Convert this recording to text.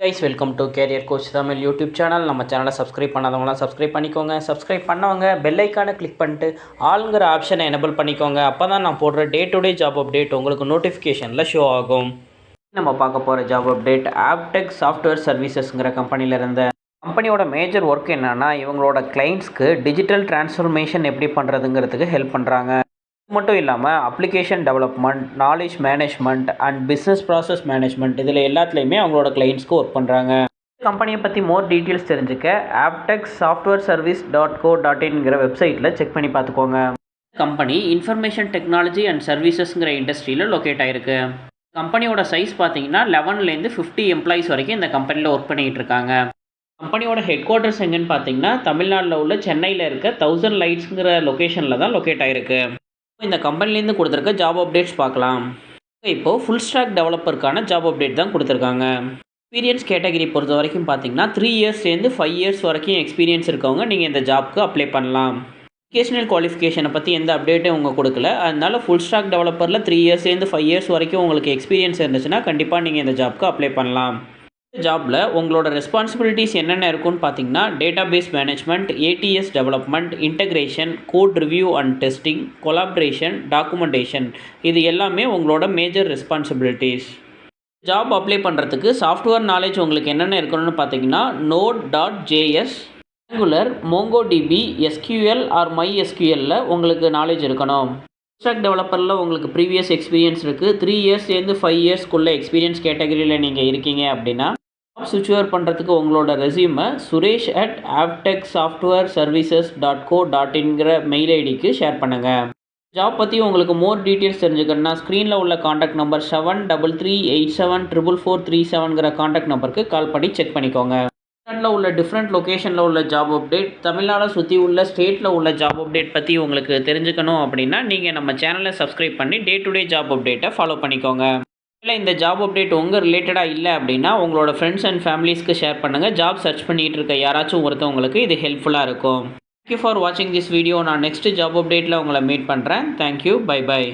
Guys welcome to carrier coach Tamil YouTube channel. நம்ம சேனலை subscribe பண்ணாதவங்களாம் subscribe பண்ணிக்கோங்க. சப்ஸ்கிரைப் பண்ணவங்க பெல் ஐக்கானை கிளிக் பண்ணிட்டு ஆளுங்கிற ஆப்ஷனை எனபிள் பண்ணிக்கோங்க. அப்போ தான் நான் போடுற day to day job update உங்களுக்கு நோட்டிஃபிகேஷனில் ஷோ ஆகும். நம்ம பார்க்க போகிற ஜாப் அப்டேட் ஆப்டெக் சாஃப்ட்வேர் சர்வீசஸ்ங்கிற கம்பெனியில் இருந்த கம்பெனியோட மேஜர் ஒர்க் என்னென்னா, இவங்களோட கிளைண்ட்ஸ்க்கு டிஜிட்டல் டிரான்ஸ்ஃபர்மேஷன் எப்படி பண்ணுறதுங்கிறதுக்கு ஹெல்ப் பண்ணுறாங்க. இது மட்டும் இல்லாமல் application development, knowledge management and business process management இதில் எல்லாத்துலேயுமே அவங்களோட கிளைண்ட்ஸ்க்கு ஒர்க் பண்ணுறாங்க. கம்பெனியை பற்றி மோர் டீட்டெயில்ஸ் தெரிஞ்சுக்க ஆப்டெக் சாஃப்ட்வேர் சர்வீஸ் .co.inங்கிற வெப்சைட்டில் செக் பண்ணி பார்த்துக்கோங்க. கம்பெனி இன்ஃபர்மேஷன் டெக்னாலஜி அண்ட் சர்வீசஸ்ங்கிற இண்டஸ்ட்ரியில் லொக்கேட் ஆகிருக்கு. கம்பெனியோட சைஸ் பார்த்தீங்கன்னா 11லேருந்து 50 எம்ப்ளாயிஸ் வரைக்கும் இந்த கம்பெனியில் ஒர்க் பண்ணிகிட்டு இருக்காங்க. கம்பெனியோட ஹெட் குவார்ட்டர்ஸ் எங்கன்னு பார்த்தீங்கன்னா தமிழ்நாட்டில் உள்ள சென்னையில் இருக்க 1000 லைட்ஸுங்கிற லொக்கேஷனில் தான் லொக்கேட் ஆகிருக்கு. இந்த கம்பெனிலேருந்து கொடுத்துருக்க ஜாப் அப்டேட்ஸ் பார்க்கலாம். இப்போது ஃபுல் ஸ்டாக் டெவலப்பருக்கான ஜாப் அப்டேட் தான் கொடுத்துருக்காங்க. எக்ஸ்பீரியன்ஸ் கேட்டகரி பொறுத்த வரைக்கும் பார்த்தீங்கன்னா 3 இயர்ஸ்லேருந்து 5 இயர்ஸ் வரைக்கும் எக்ஸ்பீரியன்ஸ் இருக்கவங்க நீங்கள் இந்த ஜாப்க்கு அப்ளை பண்ணலாம். எஜுகேஷனல் குவாலிஃபிகேஷனை பற்றி எந்த அப்டேட்டும் அவங்க கொடுக்கல. அதனால ஃபுல் ஸ்டாக் டெவலப்பரில் 3 இயர்ஸ்லேருந்து 5 இயர்ஸ் வரைக்கும் உங்களுக்கு எக்ஸ்பீரியன்ஸ் இருந்துச்சுன்னா கண்டிப்பாக நீங்கள் இந்த ஜாப்க்கு அப்ளை பண்ணலாம். இந்த ஜாபில் உங்களோட ரெஸ்பான்சிபிலிட்டிஸ் என்னென்ன இருக்குன்னு பார்த்தீங்கன்னா database management, ADS development, integration, code review and testing, collaboration, documentation இது எல்லாமே உங்களோட மேஜர் ரெஸ்பான்சிபிலிட்டிஸ். ஜாப் அப்ளை பண்ணுறதுக்கு சாஃப்ட்வேர் நாலேஜ் உங்களுக்கு என்னென்ன இருக்கணும்னு பார்த்தீங்கன்னா Node.js, Angular, MongoDB, SQL or MySQLல உங்களுக்கு நாலேஜ் இருக்கணும். ஸ்டாக் டெவலப்பரில் உங்களுக்கு ப்ரீவியஸ் எக்ஸ்பீரியன்ஸ் இருக்குது. 3 இயர்ஸ்லேருந்து 5 இயர்ஸ்க்குள்ளே எக்ஸ்பீரியன்ஸ் கேட்டகரியில் நீங்கள் இருக்கீங்க அப்படின்னா ஜாப் சிக்யூர் பண்ணுறதுக்கு உங்களோட ரெஸ்யூமை suresh@aptechsoftwareservices.co.inங்கிற மெயில் ஐடிக்கு ஷேர் பண்ணுங்கள். ஜாப் பற்றி உங்களுக்கு மோர் டீட்டெயில்ஸ் தெரிஞ்சுக்கணுன்னா ஸ்க்ரீனில் உள்ள காண்டாக்ட் நம்பர் 7338744437ங்கிற காண்டாக்ட் நம்பருக்கு கால் பண்ணி செக் பண்ணிக்கோங்க. தமிழ்நாட்டில் உள்ள டிஃப்ரெண்ட் லொக்கேஷனில் உள்ள ஜாப் அப்டேட், தமிழ்நாடை சுற்றி உள்ள ஸ்டேட்டில் உள்ள ஜாப் அப்டேட் பற்றி உங்களுக்கு தெரிஞ்சுக்கணும் அப்படின்னா நீங்கள் நம்ம சேனலை சப்ஸ்கிரைப் பண்ணி டே டு டே ஜாப் அப்டேட்டை ஃபாலோ பண்ணிக்கோங்க. இல்லை இந்த ஜாப் அப்டேட் உங்கள் ரிலேட்டடாக இல்லை அப்படின்னா உங்களோட ஃப்ரெண்ட்ஸ் அண்ட் ஃபேமிலிஸ்க்கு ஷேர் பண்ணுங்கள். ஜாப் சர்ச் பண்ணிகிட்டு இருக்க யாராச்சும் ஒருத்தவங்களுக்கு இது ஹெல்ப்ஃபுல்லாக இருக்கும். தேங்க்யூ ஃபார் வாட்சிங் திஸ் வீடியோ. நான் நெக்ஸ்ட் ஜாப் அப்டேட்டில் உங்களை மீட் பண்ணுறேன். Thank you, bye by.